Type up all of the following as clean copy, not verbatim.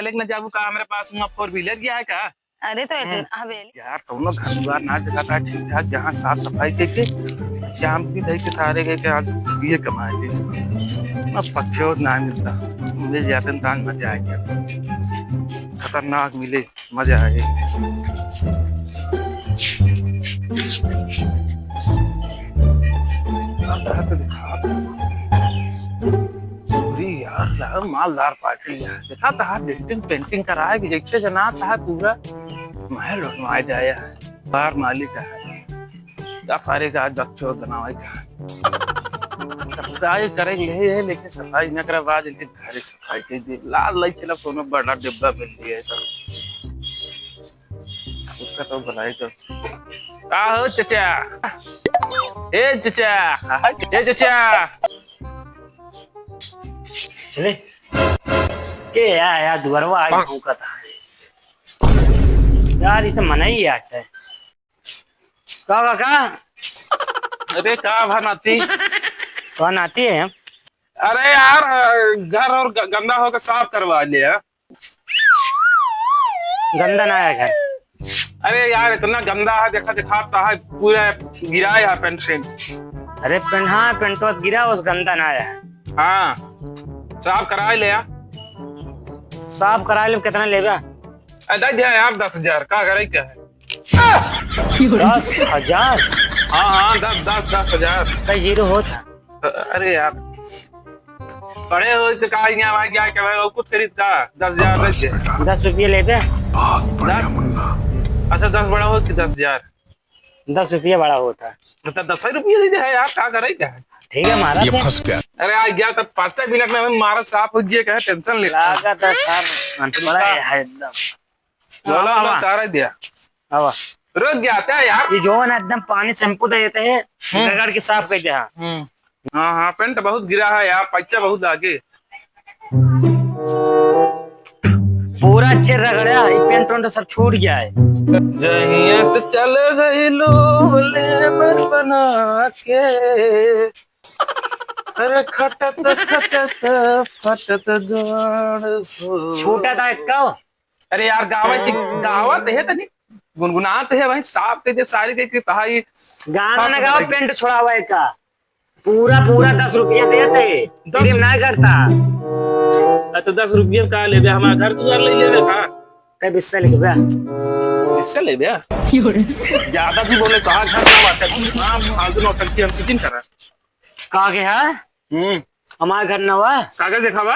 लेकिन जाबू का हमारे पास वहाँ 4 व्हीलर गया है का। अरे तो हवेली यार दोनों घर द्वार ना जगह था ठीक ठाक जहाँ साफ सफाई करके शाम की धई के सारे गए के आज ये कमाए थे। अब पक्षो ना मिलता मिल जाते तो आज मजा आएगा। खतरनाक मिले मजा आए। तो दिखा यार मालदार पार्टी है देखा था डेंटिंग पेंटिंग कराया कि जैसे जना था पूरा महल बनवाया जाया है। बार मालिक है या सारे का बच्चों बनावा का सफाई करेंगे है लेकिन सफाई न करे बाद इनके घर सफाई कर दे लाल लाई चला कोनो बड़ा डिब्बा मिल लिया है तो उसका तो भलाई तो हो चचा ए चचा ए चचा चले के यार दुआरवा आज भूखा था यार ये तो मना ही आता है का अरे का भानाती कौन आती है। अरे यार घर और गंदा होकर साफ करवा लिया। गंदा ना आया घर। अरे यार इतना गंदा है देखा दिखाता है पूरा गिराया है पेंट से। अरे पेन हाँ पेंटो गिरा उस गंदा ना आया है। हाँ साफ करा लिया। साफ करा ले कितना लेगा। दे दिया यार 10,000 का करे क्या है 10,000। हाँ हाँ 10,000 कई जीरो होता। अरे यार बड़े हो तो कहा क्या क्या कुछ खरीद का 10,000 10 रुपये लेते। अच्छा 10 बड़ा हो कि 10,000 10 रुपये बड़ा होता मतलब 10 रुपये दे है यार क्या करे क्या है। ठीक है मारा ये फंस गया। अरे आ गया तब 5 मिनट में मारा साफ हो गया कहे टेंशन ले लागा 10 बड़ा है एकदम बोला तारा दिया हवा रुक गया था यार। ये जो है ना एकदम पानी शैम्पू देते हैं रगड़ के साफ कर दिया। हाँ हाँ पेंट बहुत गिरा है यार पैसा बहुत आगे पूरा अच्छे रगड़ा ये पेंट वेंट सब छूट गया है। जहिया तो चल गई लेबर बना के अरे खटत खटत फटत गाड़ छोटा था एक का। अरे यार गावत है तनी गुनगुनाते है भाई साफ के सारी के तहाई गाना ना गाओ पेंट छोड़ा हुआ है का पूरा 10 रुपया देते दिल ना करता। तो 10 रुपये का ले हमारा घर द्वार ले लेवे का कई बिस्सा लिख बे इससे ले बे ज्यादा भी बोले कहा घर ना बात हां फालतू नौटंकी हम कितनी करा कहा के है हमारा घर ना हुआ कागज दिखावा।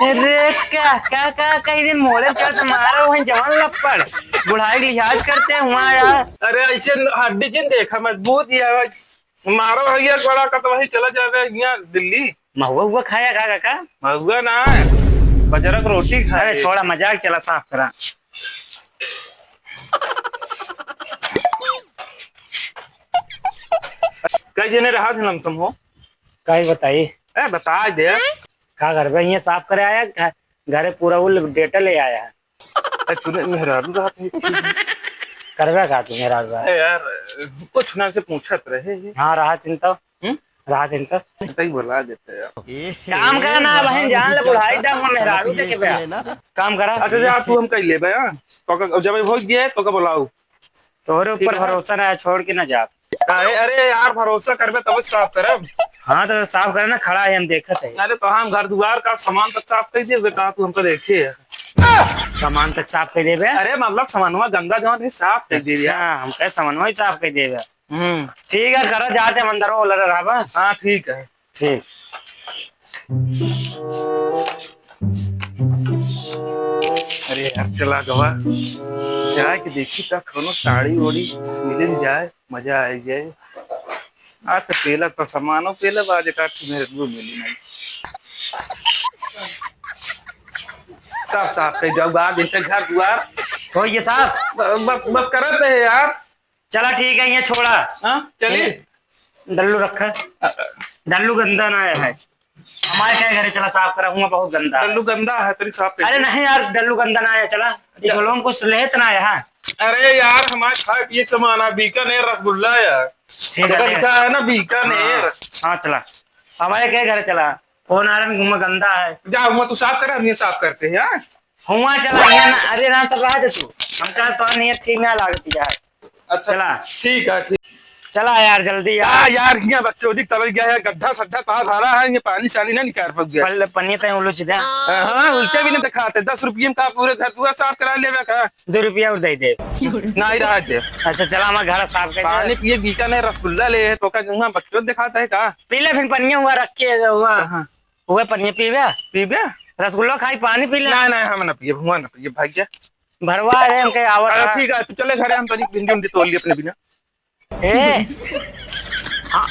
अरे क्या कई दिन मोड़े चढ़ तुम्हारा वहीं जवान लपड़ बुढ़ाई लिहाज करते हैं वहाँ यार। अरे ऐसे हड्डी जिन देखा मजबूत यार मारो भैया बड़ा का तो वही चला जाता है यहाँ दिल्ली। महुआ हुआ खाया का महुआ ना बजरक रोटी खाए। अरे छोड़ा मजाक चला साफ करा। कई जने रहा थे लमसम हो कहीं बताइए बता दे का घर पे यहाँ साफ करे आया घरे पूरा वो डेटा ले आया है। चुने मेहरारू रहा थे करवा का तू मेरा यार कुछ नाम से पूछत रहे। हाँ रहा चिंता सही बोला देते यार काम करा ना बहन जान ले बुढ़ाई दा मेहरारू देखे पे काम करा। अच्छा यार तू हम कह ले बे तो जब हो गया तो का बुलाओ तोरे ऊपर भरोसा ना छोड़ के ना जा। अरे यार भरोसा करबे तब साफ करब। हाँ तो साफ करे ना खड़ा है हम देखत है। अरे तो हम घर द्वार का सामान तक साफ कर दिए कहा तू हमको देखे सामान तक साफ कर देवे। अरे मतलब सामानवा गंदा जौन है साफ कर दे अच्छा हम कहे सामानवा ही साफ कर देवे। ठीक है करो जाते हम अंदर वो रहा। हाँ ठीक है ठीक। अरे यार चला गवा जाए कि देखी तक कोनो साड़ी ओड़ी मिल जाए मजा आ जाए। आ तो पेला तो सामानो पेला बाजे का मेरे को मिली नहीं साफ साफ कर जाओ बाद इनके घर द्वार हो ये साफ बस करते है यार। चला ठीक है ये छोड़ा। हाँ चलिए डल्लू रखा डल्लू गंदा ना है हमारे क्या घरे चला साफ करा हुआ बहुत गंदा डल्लू गंदा है तेरी साफ। अरे नहीं यार डल्लू गंदा ना आया चला लोगों को लेत ना यहाँ। अरे यार हमारे खाए पिए सामान है बीकानेर रसगुल्ला यार लिखा है ना बीकानेर। हाँ चला हमारे क्या घरे चला फोन आ रहा है गंदा है। जा हुआ तू साफ कर, हम ये साफ करते हैं। हाँ हुआ चला यहाँ ना, अरे ना चल रहा है तू, हम कहा तो नहीं ठीक ना लागती यार। अच्छा चला ठीक है, ठीक। चला यार जल्दी हाँ यार। यार यहाँ बच्चों दिख तब गया है, गड्ढा सड्ढा कहाँ भरा है, ये पानी सानी ना निकाल पक गया। पल पन्नी तय उलझ दे। हाँ उल्टे भी नहीं दिखाते, 10 रुपये में का पूरे घर पूरा साफ करा ले का। 2 रुपया और दे दे। नहीं रहा दे। अच्छा चला हमारा घर साफ कर पानी पिए बीचा नहीं, रसगुल्ला ले तो का जूंगा बच्चों दिखाता है का। पी ले, फिर पन्निया हुआ रख के हुआ हुआ पन्निया पीबे पीबे रसगुल्ला खाई पानी पी ले। नहीं नहीं हम ना पिए, हुआ ना पिए भाग गया। भरवा रहे हम कहीं आवत। ठीक है, तू चले घरे, हम तनी भिंडी उंडी तोड़ लिए अपने बिना। हाँ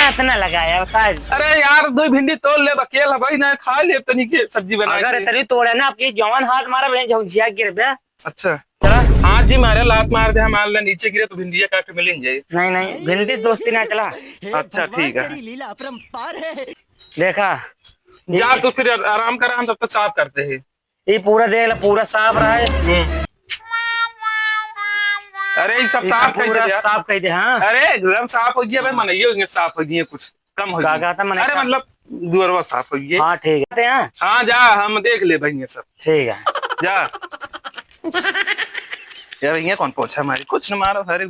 इतना लगाया बता। अरे यार 2 भिंडी तोड़ ले, अकेला भाई ना खा ले तनी के सब्जी बना। अगर इतनी तोड़े ना आपकी जवान हाथ मारा बहन झुंझिया गिर बे। अच्छा चला हाँ जी, मारे लात मार दे, हम ले नीचे गिरे तो भिंडिया काट के मिलेंगे। नहीं नहीं भिंडी दोस्ती ना चला। अच्छा ठीक है, देखा जा तू फिर आराम कर, हम तब तक साफ करते हैं। ये पूरा देख ला, पूरा साफ रहा है। अरे ये सब साफ कर पूरा दे, साफ कर दे। हाँ अरे एकदम साफ हो गया भाई, मन ये होंगे साफ हो गए, कुछ कम हो क्या गया। कहता मैंने? अरे मतलब दुअरवा साफ हो गए। हाँ ठीक है। हाँ जा, हम देख ले भाई ये सब। ठीक है जा यार ये कौन पोछा हमारी, कुछ न मारो। अरे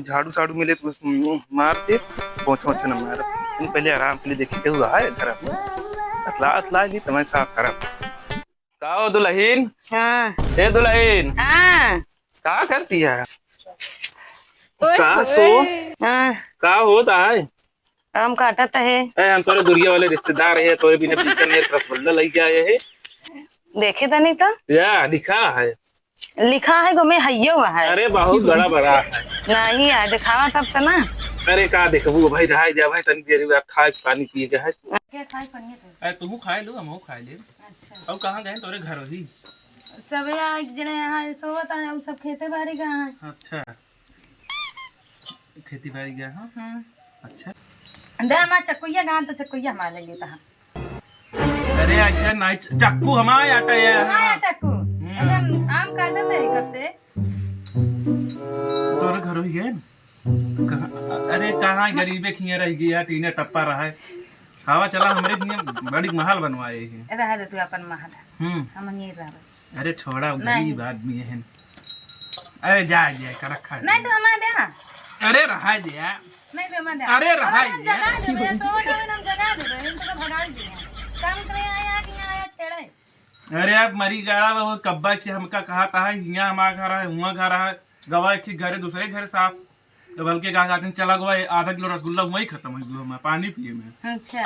झाड़ू साड़ू मिले तो मार के पोछा वोछा न मारो। पहले आराम के लिए देखी हुआ है घर में अतला अतला जी तुम्हें साफ करा। का हो दुल्हन? हाँ ए दुल्हन हाँ का करती है? का सो हाँ का होता है? आम काटत है। हम तोरे दुरिया वाले रिश्तेदार है, तोरे बिना बीकानेर रसगुल्ला लेके आए हैं। देखे तो नहीं तो या लिखा है? लिखा है गो में हइयो हुआ है। अरे बहुत बड़ा बड़ा है। नहीं है दिखावा तब तो ना। अरे का देखबू भाई, रहा जा भाई तनी देर में खाए पानी पिए के है। क्या खाई पनिया तो? अरे तू खाए लो, हम खाए ले। अच्छा अब कहाँ गए तोरे घर ही? सब यहाँ जने यहाँ सोवत है, सब खेते बाड़ी का है। अच्छा खेती बाड़ी गया। हाँ अच्छा दे हमारा चकुइया गाँव तो चकुइया हमारे ले लेता है। अरे अच्छा नहीं, चाकू हमारे आटा है। हाँ चक्कू अब हम आम काटते हैं कब से। तोरे घर ही है? अरे कहाँ गरीबे खिया रह गया, टीने टप्पा रहा है। हवा चला हमरे खिया बड़ी महल बनवाए है। रह दे तू अपन महल, हम नहीं रह। अरे छोड़ा गरीब आदमी है। अरे जा जा कर रखा है। नहीं तो हमारे दे ना। अरे रहा जा। नहीं तो हमारे दे। अरे रहा हम जगह दे भैया, सोवत है हम जगह दे भैया, इनको तो भगा दिए। काम करे आया कि आया छेड़े। अरे अब मरी गया वो कब्बा से हमका कहा था यहाँ हमारा घर है, हुआ घर है, गवा एक घर है, दूसरे घर साफ तो बल्कि कहा जाते चला गवा आधा किलो रसगुल्ला वही खत्म हो गया पानी पिए में। अच्छा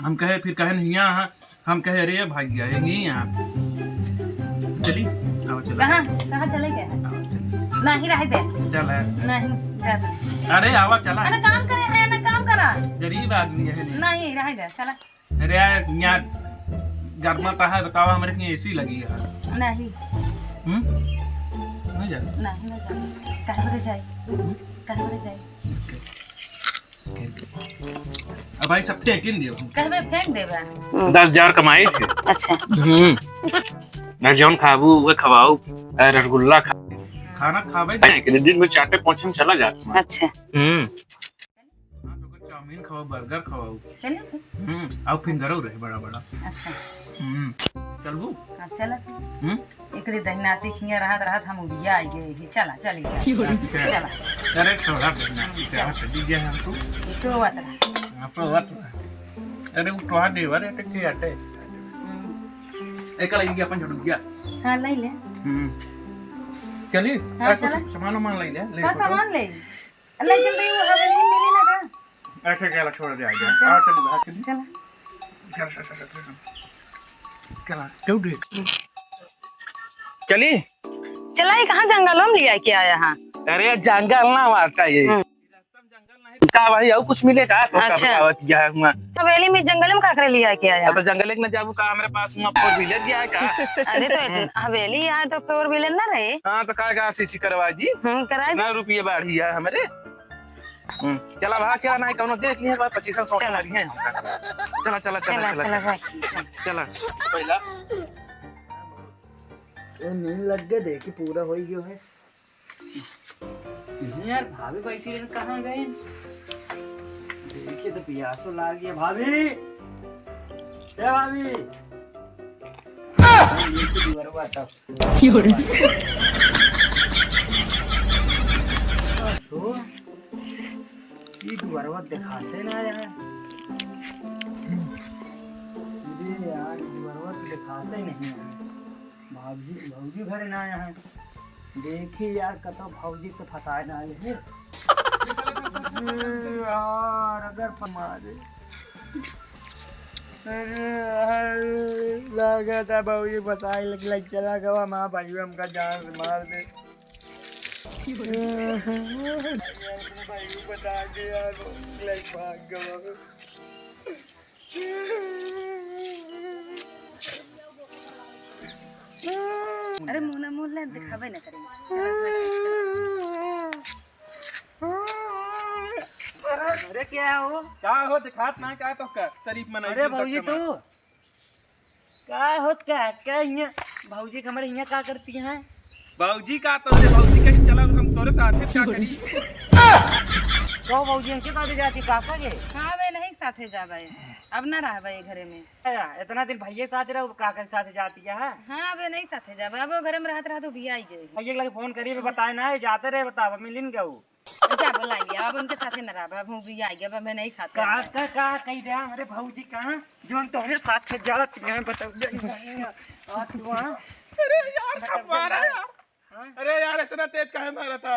हम कहे फिर कहे यहाँ हम कहे अरे भाग गया यही यहाँ चली आओ चलो। कहाँ कहाँ चले गए? नहीं रह दे। चल नहीं जा। अरे आवा चला। अरे काम करे है ना, काम करा। गरीब आदमी है नहीं रह दे चला। अरे यहाँ गर्मा का है, बताओ हमारे यहाँ एसी लगी है। नहीं नहीं जा नहीं जा। कहाँ पर जाए, कहाँ पर जाए? अब भाई सब टेकिन दियो कहाँ पर फेंक देगा? 10,000 कमाई थे। अच्छा मैं जौन खाबू वो खवाऊ, रसगुल्ला खा खाना खावे के दिन में चाटे पहुंचे में चला जाता। अच्छा चाउमीन खाओ, बर्गर खाओ। चलो फिर। अब फिर जरूर है बड़ा बड़ा। अच्छा चलबू? हाँ चला। एकरे दहनाती खिया रहत हम उड़िया आई गए। चला चली जा चला। अरे छोड़ा देना क्या कर दिया हमको इसो वतरा आपको वत। अरे वो टोहा देवर है के आटे एक लगी अपन छोड़ गया। हाँ ले ले। चलिए हाँ, चला। सामान मान ले का सामान ले अल्लाह चल रही वो हवेली में मिली ना का। ऐसे क्या छोड़ दे आ चल। जा आ चल बाहर चल चला चला क्यों देख चली। चला ये कहाँ जंगलों में लिया क्या यहाँ? अरे जंगल ना मारता ये का भाई और कुछ मिलेगा तो अच्छा। का बतावत गया हुआ हवेली में जंगल में का करे लिया क्या यहाँ? तो जंगल में जाबू का हमारे पास में 4 व्हीलर गया है का। अरे तो हवेली यहाँ तो 4 व्हीलर ना रहे। हां तो का सीसी करवा जी कराए ना रुपये बढ़ी है हमारे। चला भाग क्या नहीं कौनो देख लिए 2500 चला रही है। चला चला चला चला चला पहला नहीं लग गए देखी पूरा हो गयो है यार। भाभी बैठी है कहाँ गए देखिए तो प्यासो लाग गया भाभी। क्या भाभी? ये दुआरवा दिखाते ना यार, मुझे यार दुआरवा दिखाते नहीं है। भाजी भौजी घर ना आया है, देखी यार कतो भौजी तो फंसाए ना आए है यार, अगर फमा दे लगा था भौजी फंसाए लग चला गवा माँ भाई हमका जान मार दे भाई बता के यार भाग गवा। अरे मुना मुल्ला दिखावे ना करेंगे। अरे क्या हो दिखात ना क्या तो का शरीफ मनाई। अरे भौजी तू क्या होत क्या यहाँ भौजी हमारे यहाँ क्या करती हैं? बाबूजी का तो बाबूजी कहीं चला हम तोरे साथ में क्या करी? तो भौजी हमके साथ जाती काका के? हाँ वे नहीं साथे जावे, अब ना रहबे घरे में। इतना दिन भैया साथ रहो काका के साथ जाती है? हाँ वे नहीं साथे जावे, अब वो घरे में रहते रहते भी आई गए। भैया लगे फोन करी बताए ना जाते रहे बताओ मिलिन गऊ क्या बोलाएंगे अब उनके साथे न रहबे, अब भी आई गए, मैं नहीं साथ काका का कही दे हमारे भौजी कहां जो तोहरे साथ जाती है बताओ। अरे यार सब मारा यार, अरे यार इतना तेज काहे मारा था?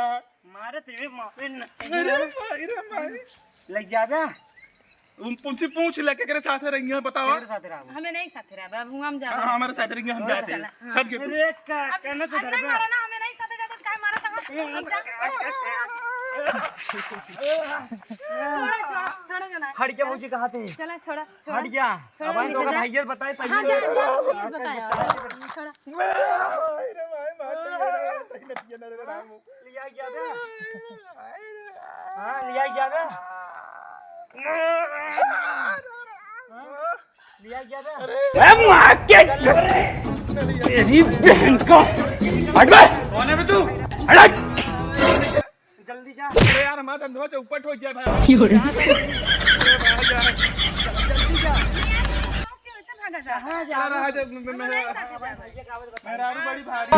मारे तेरे मारे अरे भाई लग जाबे उनसे पूछ लेके करे साथ रहेंगे बताओ। हमें नहीं साथे रहबे, अब हम जा हमारे साथ रहेंगे हम जाते हैं हट के अरे कहना तो नहीं मारा ना, हमें नहीं साथे जाते काहे मारा था? छोड़ ना, हट जा भौजी कहां थे? चला छोड़ा हट जा अब हम तो भैया बताए पहले बताया छोड़ा अरे भाई मार दे लिया जाबे। हां लिया जाबे लिया जाबे। ए मार के तेरी बहन को हट बे। कौन है बे तू? हट जल्दी जा। अरे यार हमारा धंधा चौपट हो गया भाई। जल्दी जा। कैसे भागा जा? हां जा मेरा नहीं साथे जावे। बड़ी भारी